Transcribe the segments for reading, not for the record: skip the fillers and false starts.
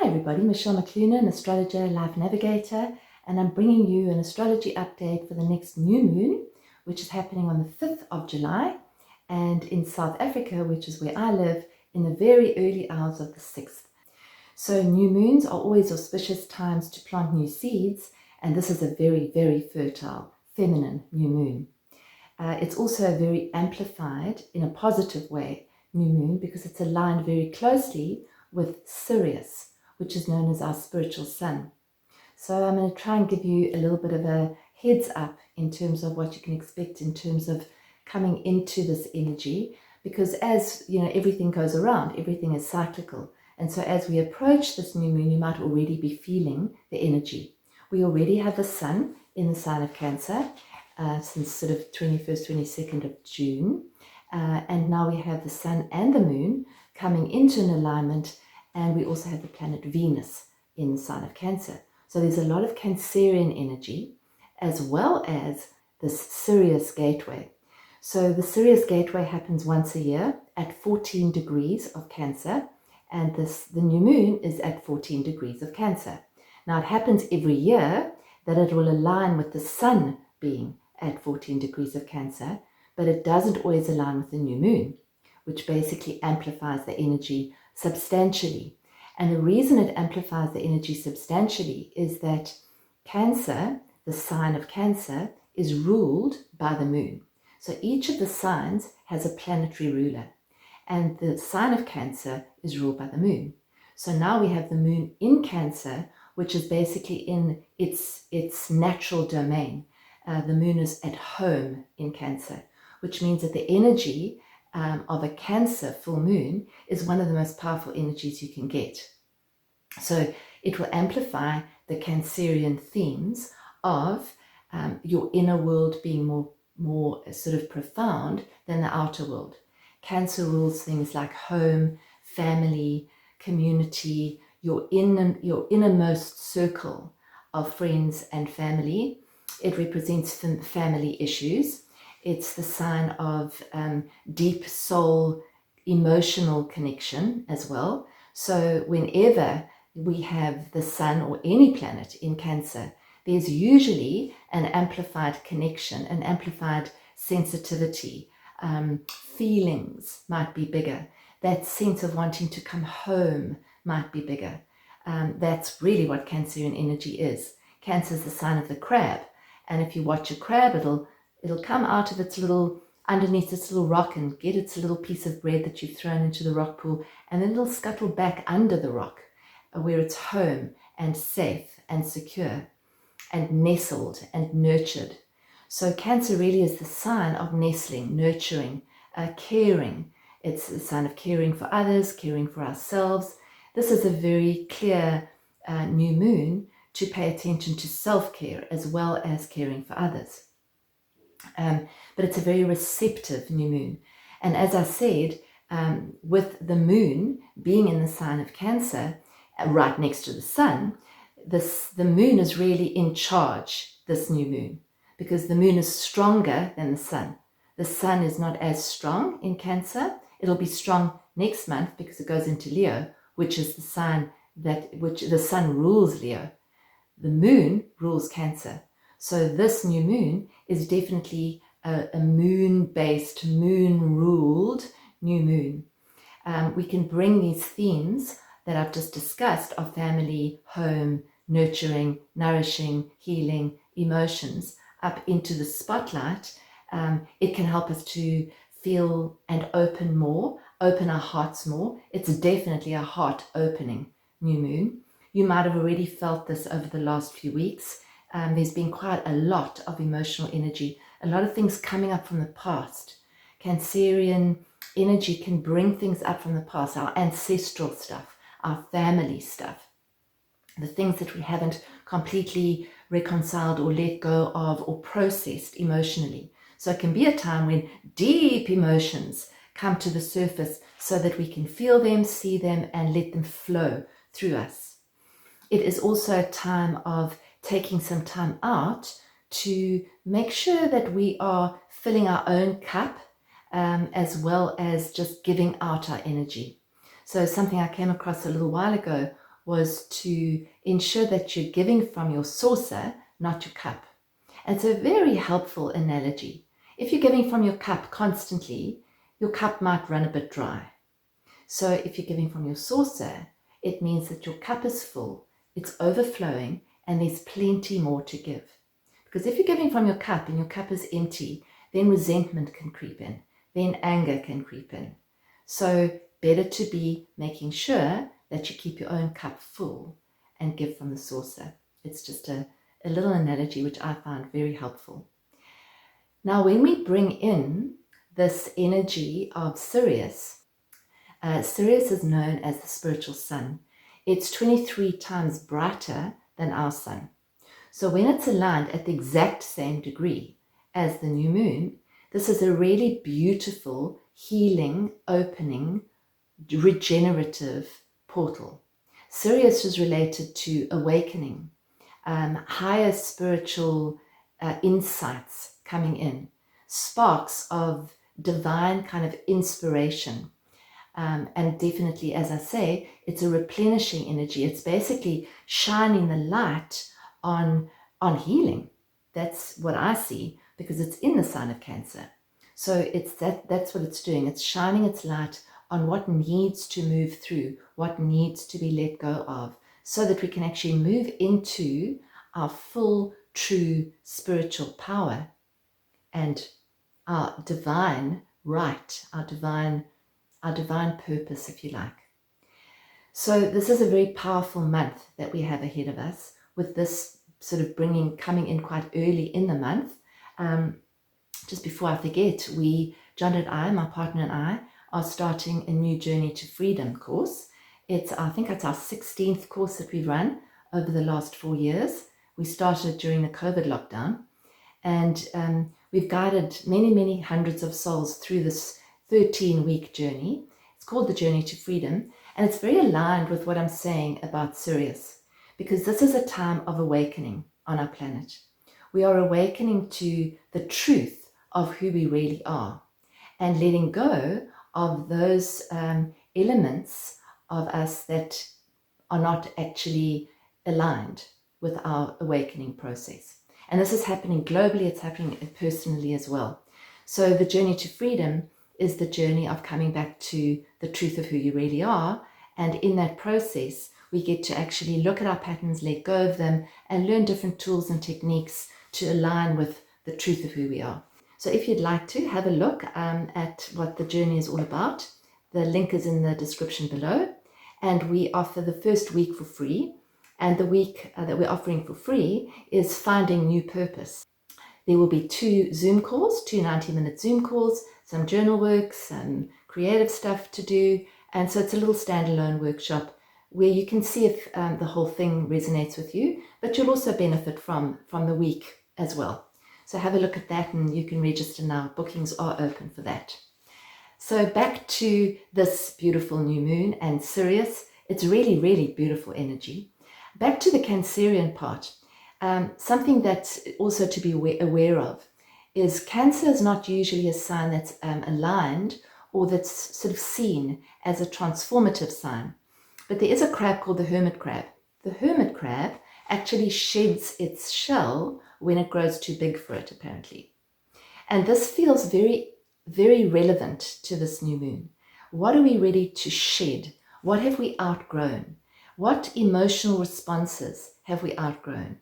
Hi everybody, Michelle McClunan, astrologer, life navigator, and I'm bringing you an astrology update for the next new moon, which is happening on the 5th of July, and in South Africa, which is where I live, in the very early hours of the 6th. So new moons are always auspicious times to plant new seeds, and this is a very, very fertile, feminine new moon. It's also a very amplified, in a positive way, new moon because it's aligned very closely with Sirius, which is known as our spiritual sun. So I'm going to try and give you a little bit of a heads up in terms of what you can expect in terms of coming into this energy, because as you know, everything goes around, everything is cyclical. And so as we approach this new moon, you might already be feeling the energy. We already have the sun in the sign of Cancer since sort of 21st, 22nd of June. And now we have the sun and the moon coming into an alignment, and we also have the planet Venus in the sign of Cancer. So there's a lot of Cancerian energy as well as this Sirius gateway. So the Sirius gateway happens once a year at 14 degrees of Cancer, and the new moon is at 14 degrees of Cancer. Now it happens every year that it will align with the sun being at 14 degrees of Cancer, but it doesn't always align with the new moon, which basically amplifies the energy substantially. And the reason it amplifies the energy substantially is that Cancer, the sign of Cancer, is ruled by the moon. So each of the signs has a planetary ruler, and the sign of Cancer is ruled by the moon. So now we have the moon in Cancer, which is basically in its natural domain. The moon is at home in Cancer, which means that the energy of a Cancer full moon is one of the most powerful energies you can get. So it will amplify the Cancerian themes of your inner world being more sort of profound than the outer world. Cancer rules things like home, family, community, your innermost circle of friends and family. It represents family issues. It's the sign of deep soul emotional connection as well. So whenever we have the sun or any planet in Cancer, there's usually an amplified connection, an amplified sensitivity. Feelings might be bigger. That sense of wanting to come home might be bigger. That's really what Cancerian energy is. Cancer is the sign of the crab. And if you watch a crab, it'll come out of underneath its little rock and get its little piece of bread that you've thrown into the rock pool, and then it'll scuttle back under the rock where it's home and safe and secure and nestled and nurtured. So Cancer really is the sign of nestling, nurturing, caring. It's the sign of caring for others, caring for ourselves. This is a very clear new moon to pay attention to self-care as well as caring for others. But it's a very receptive new moon. And as I said, with the moon being in the sign of Cancer, right next to the sun, the moon is really in charge, this new moon, because the moon is stronger than the sun. The sun is not as strong in Cancer. It'll be strong next month because it goes into Leo, which is the sign which the sun rules Leo. The moon rules Cancer. So this new moon is definitely a moon-based, moon-ruled new moon. We can bring these themes that I've just discussed of family, home, nurturing, nourishing, healing, emotions up into the spotlight. It can help us to feel and open our hearts more. It's definitely a heart-opening new moon. You might have already felt this over the last few weeks. There's been quite a lot of emotional energy, a lot of things coming up from the past. Cancerian energy can bring things up from the past, our ancestral stuff, our family stuff, the things that we haven't completely reconciled or let go of or processed emotionally. So it can be a time when deep emotions come to the surface so that we can feel them, see them, and let them flow through us. It is also a time of taking some time out to make sure that we are filling our own cup as well as just giving out our energy. So something I came across a little while ago was to ensure that you're giving from your saucer, not your cup. And it's a very helpful analogy. If you're giving from your cup constantly, your cup might run a bit dry. So if you're giving from your saucer, it means that your cup is full, it's overflowing, and there's plenty more to give. Because if you're giving from your cup and your cup is empty, then resentment can creep in, then anger can creep in. So better to be making sure that you keep your own cup full and give from the saucer. It's just a little analogy which I find very helpful. Now, when we bring in this energy of Sirius, Sirius is known as the spiritual sun. It's 23 times brighter than our sun. So when it's aligned at the exact same degree as the new moon, this is a really beautiful, healing, opening, regenerative portal. Sirius is related to awakening, higher spiritual insights coming in, sparks of divine kind of inspiration. And definitely, as I say, it's a replenishing energy. It's basically shining the light on healing. That's what I see, because it's in the sign of Cancer. So that's what it's doing. It's shining its light on what needs to move through, what needs to be let go of, so that we can actually move into our full, true spiritual power and our divine right, our divine purpose, if you like. So this is a very powerful month that we have ahead of us, with this sort of coming in quite early in the month. Just before I forget, John and I, my partner and I, are starting a new Journey to Freedom course. I think it's our 16th course that we've run over the last 4 years. We started during the COVID lockdown, and we've guided many, many hundreds of souls through this 13-week journey. It's called the Journey to Freedom, and it's very aligned with what I'm saying about Sirius, because this is a time of awakening on our planet. We are awakening to the truth of who we really are, and letting go of those elements of us that are not actually aligned with our awakening process. And this is happening globally, it's happening personally as well. So the Journey to Freedom is the journey of coming back to the truth of who you really are. And in that process, we get to actually look at our patterns, let go of them, and learn different tools and techniques to align with the truth of who we are. So if you'd like to have a look at what the journey is all about, the link is in the description below. And we offer the first week for free. And the week that we're offering for free is Finding New Purpose. There will be 2 Zoom calls, 2 90-minute Zoom calls, some journal work, some creative stuff to do. And so it's a little standalone workshop where you can see if the whole thing resonates with you, but you'll also benefit from the week as well. So have a look at that, and you can register now. Bookings are open for that. So back to this beautiful new moon and Sirius. It's really, really beautiful energy. Back to the Cancerian part. Something that's also to be aware of is Cancer is not usually a sign that's aligned or that's sort of seen as a transformative sign. But there is a crab called the hermit crab. The hermit crab actually sheds its shell when it grows too big for it, apparently. And this feels very, very relevant to this new moon. What are we ready to shed? What have we outgrown? What emotional responses have we outgrown?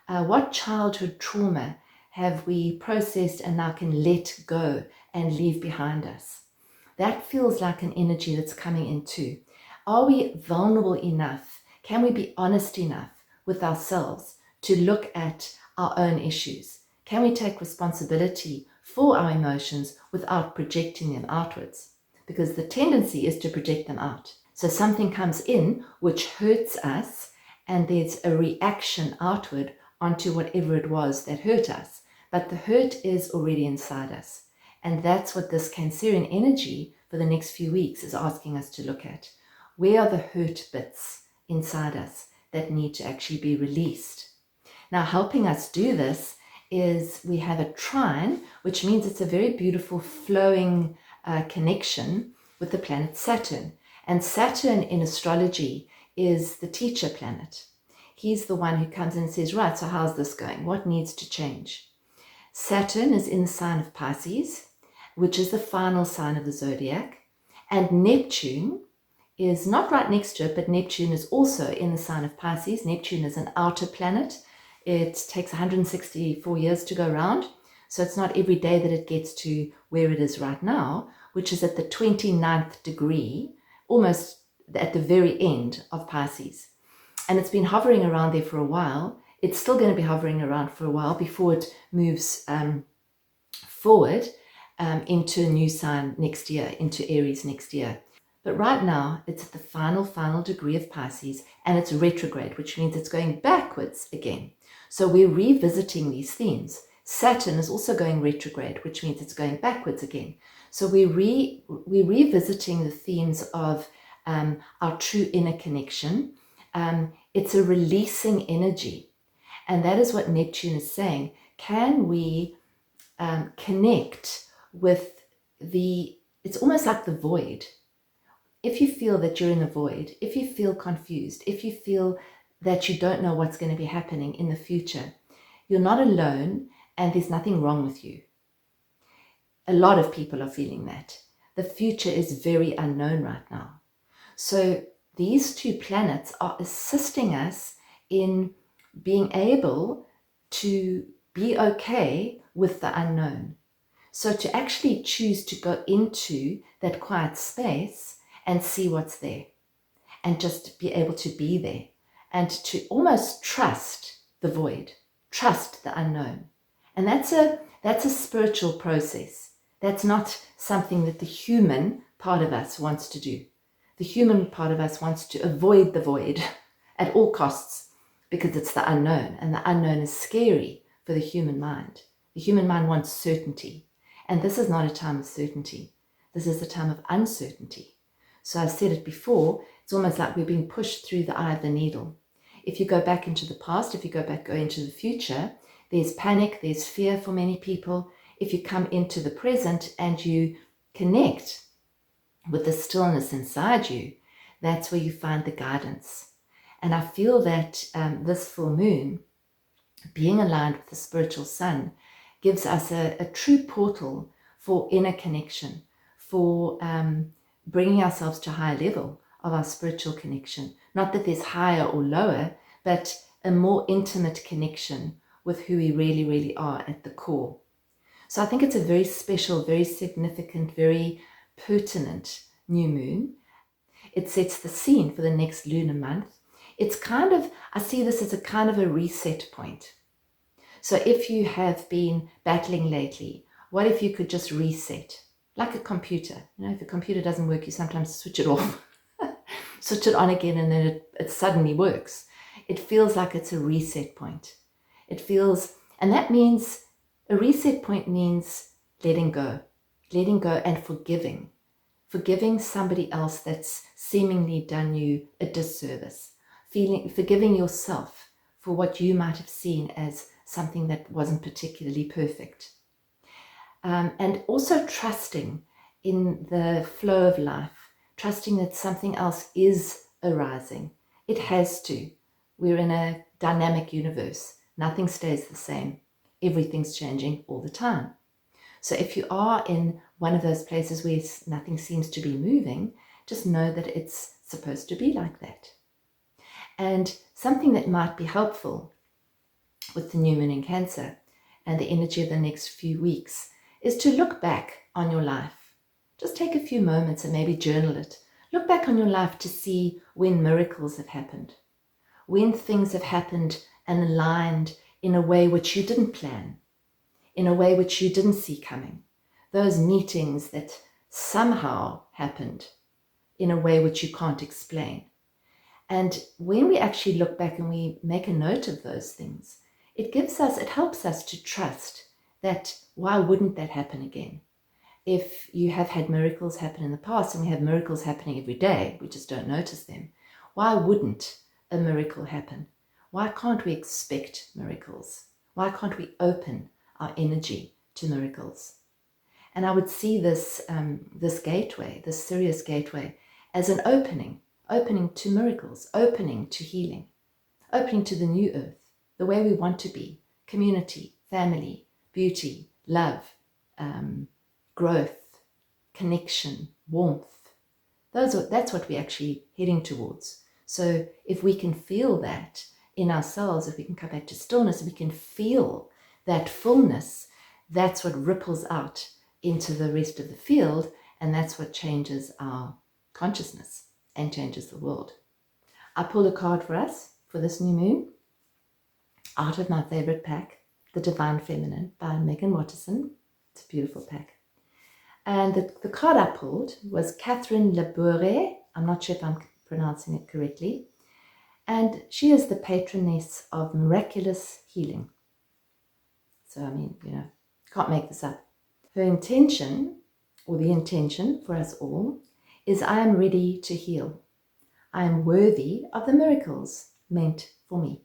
What childhood trauma have we processed and now can let go and leave behind us? That feels like an energy that's coming in too. Are we vulnerable enough? Can we be honest enough with ourselves to look at our own issues? Can we take responsibility for our emotions without projecting them outwards? Because the tendency is to project them out. So something comes in which hurts us, and there's a reaction outward onto whatever it was that hurt us. But the hurt is already inside us. And that's what this Cancerian energy for the next few weeks is asking us to look at. Where are the hurt bits inside us that need to actually be released? Now, helping us do this is we have a trine, which means it's a very beautiful flowing connection with the planet Saturn. And Saturn in astrology is the teacher planet. He's the one who comes in and says, right, so how's this going? What needs to change? Saturn is in the sign of Pisces, which is the final sign of the zodiac. And Neptune is not right next to it, but Neptune is also in the sign of Pisces. Neptune is an outer planet. It takes 164 years to go around. So it's not every day that it gets to where it is right now, which is at the 29th degree, almost at the very end of Pisces. And it's been hovering around there for a while. It's still going to be hovering around for a while before it moves forward into a new sign next year, into Aries next year. But right now, it's at the final degree of Pisces, and it's retrograde, which means it's going backwards again. So we're revisiting these themes. Saturn is also going retrograde, which means it's going backwards again. So we're revisiting the themes of our true inner connection. It's a releasing energy. And that is what Neptune is saying. Can we connect with it's almost like the void. If you feel that you're in the void, if you feel confused, if you feel that you don't know what's going to be happening in the future, you're not alone and there's nothing wrong with you. A lot of people are feeling that. The future is very unknown right now. So these two planets are assisting us in being able to be okay with the unknown. So to actually choose to go into that quiet space and see what's there and just be able to be there and to almost trust the void, trust the unknown. And that's a spiritual process. That's not something that the human part of us wants to do. The human part of us wants to avoid the void at all costs because it's the unknown, and the unknown is scary for the human mind. The human mind wants certainty, and this is not a time of certainty. This is a time of uncertainty. So I've said it before, it's almost like we're being pushed through the eye of the needle. If you go back into the past, if you go into the future, there's panic, there's fear for many people. If you come into the present and you connect with the stillness inside you, that's where you find the guidance. And I feel that this full moon, being aligned with the spiritual sun, gives us a true portal for inner connection, for bringing ourselves to a higher level of our spiritual connection. Not that there's higher or lower, but a more intimate connection with who we really, really are at the core. So I think it's a very special, very significant, very pertinent new moon. It sets the scene for the next lunar month. It's kind of, I see this as a kind of a reset point. So if you have been battling lately, what if you could just reset? Like a computer. You know, if a computer doesn't work, you sometimes switch it off, switch it on again, and then it suddenly works. It feels like it's a reset point. It feels, and that means, a reset point means letting go and forgiving somebody else that's seemingly done you a disservice, forgiving yourself for what you might have seen as something that wasn't particularly perfect. And also trusting in the flow of life, trusting that something else is arising. It has to. We're in a dynamic universe. Nothing stays the same. Everything's changing all the time. So if you are in one of those places where nothing seems to be moving, just know that it's supposed to be like that. And something that might be helpful with the new moon in Cancer and the energy of the next few weeks is to look back on your life. Just take a few moments and maybe journal it. Look back on your life to see when miracles have happened, when things have happened and aligned in a way which you didn't plan, in a way which you didn't see coming. Those meetings that somehow happened in a way which you can't explain. And when we actually look back and we make a note of those things, it helps us to trust that why wouldn't that happen again? If you have had miracles happen in the past, and we have miracles happening every day, we just don't notice them, why wouldn't a miracle happen? Why can't we expect miracles? Why can't we open our energy to miracles? And I would see this gateway, this Sirius gateway, as an opening opening to miracles, opening to healing, opening to the new earth, the way we want to be, community, family, beauty, love, growth, connection, warmth. That's what we're actually heading towards. So if we can feel that in ourselves, if we can come back to stillness, if we can feel that fullness, that's what ripples out into the rest of the field, and that's what changes our consciousness and changes the world. I pulled a card for us for this new moon out of my favorite pack, The Divine Feminine by Megan Watterson. It's a beautiful pack. And the card I pulled was Catherine Laboure. I'm not sure if I'm pronouncing it correctly. And she is the patroness of miraculous healing. So, I mean, can't make this up. Her intention, or the intention for us all, is I am ready to heal. I am worthy of the miracles meant for me.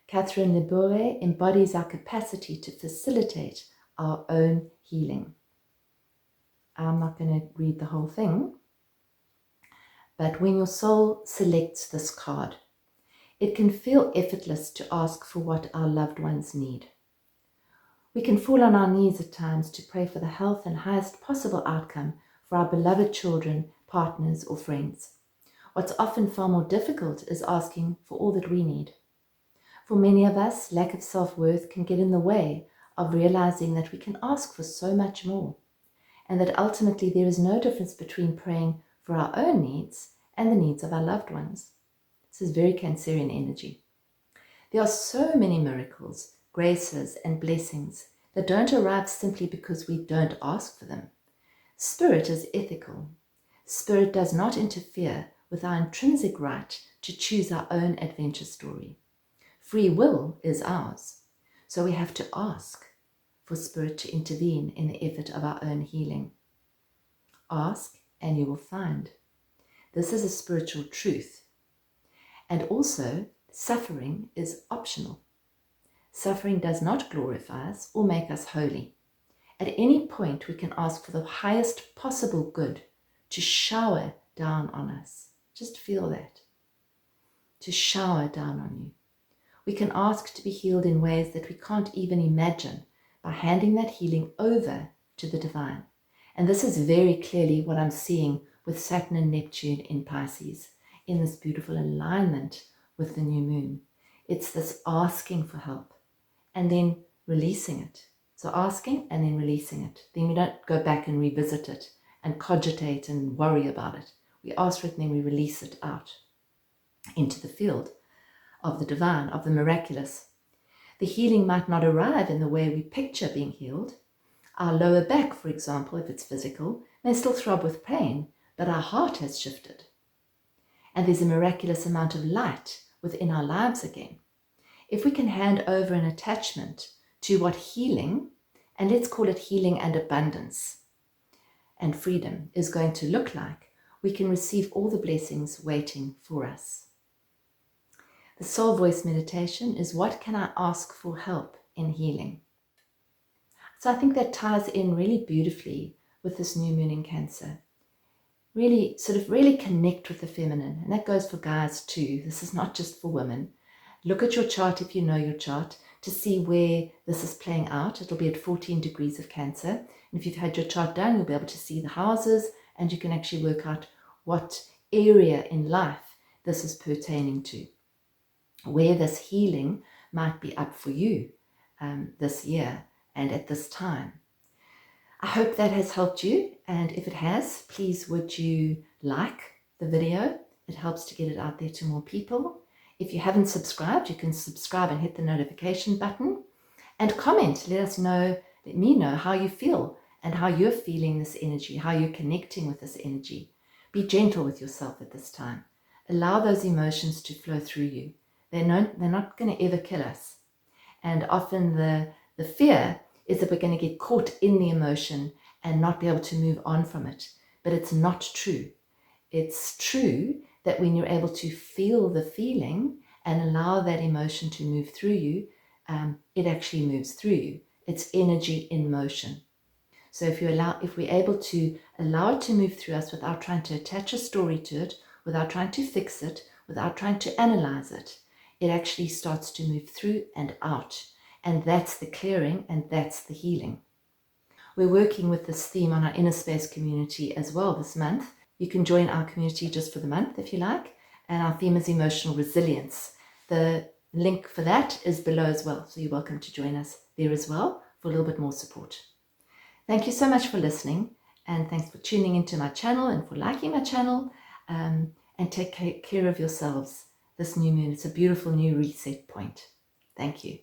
Catherine Laboure embodies our capacity to facilitate our own healing. I'm not going to read the whole thing, but when your soul selects this card, it can feel effortless to ask for what our loved ones need. We can fall on our knees at times to pray for the health and highest possible outcome for our beloved children, partners, or friends. What's often far more difficult is asking for all that we need. For many of us, lack of self-worth can get in the way of realizing that we can ask for so much more, and that ultimately there is no difference between praying for our own needs and the needs of our loved ones. This is very Cancerian energy. There are so many miracles, graces, and blessings that don't arrive simply because we don't ask for them. Spirit is ethical. Spirit does not interfere with our intrinsic right to choose our own adventure story. Free will is ours, so we have to ask for Spirit to intervene in the effort of our own healing. Ask and you will find. This is a spiritual truth. And also, suffering is optional. Suffering does not glorify us or make us holy. At any point, we can ask for the highest possible good to shower down on us. Just feel that. To shower down on you. We can ask to be healed in ways that we can't even imagine by handing that healing over to the divine. And this is very clearly what I'm seeing with Saturn and Neptune in Pisces, in this beautiful alignment with the new moon. It's this asking for help and then releasing it. So asking and then releasing it. Then we don't go back and revisit it and cogitate and worry about it. We ask for it and then we release it out into the field of the divine, of the miraculous. The healing might not arrive in the way we picture being healed. Our lower back, for example, if it's physical, may still throb with pain, but our heart has shifted. And there's a miraculous amount of light within our lives again. If we can hand over an attachment to what healing, and let's call it healing and abundance and freedom, is going to look like, we can receive all the blessings waiting for us. The soul voice meditation is, what can I ask for help in healing? So I think that ties in really beautifully with this new moon in Cancer. Really connect with the feminine. And that goes for guys too. This is not just for women. Look at your chart if you know your chart to see where this is playing out. It'll be at 14 degrees of Cancer. And if you've had your chart done, you'll be able to see the houses and you can actually work out what area in life this is pertaining to, where this healing might be up for you this year and at this time. I hope that has helped you, and if it has, please would you like the video? It helps to get it out there to more people. If you haven't subscribed, you can subscribe and hit the notification button and comment. Let me know how you feel and how you're feeling this energy, how you're connecting with this energy. Be gentle with yourself at this time. Allow those emotions to flow through you. They're not going to ever kill us. And often the fear is that we're going to get caught in the emotion and not be able to move on from it. But it's not true. It's true that when you're able to feel the feeling and allow that emotion to move through you, it actually moves through you. It's energy in motion. So if we're able to allow it to move through us without trying to attach a story to it, without trying to fix it, without trying to analyze it, it actually starts to move through and out. And that's the clearing, and that's the healing. We're working with this theme on our Inner Space community as well this month. You can join our community just for the month if you like. And our theme is emotional resilience. The link for that is below as well. So you're welcome to join us there as well for a little bit more support. Thank you so much for listening, and thanks for tuning into my channel and for liking my channel. And take care of yourselves this new moon. It's a beautiful new reset point. Thank you.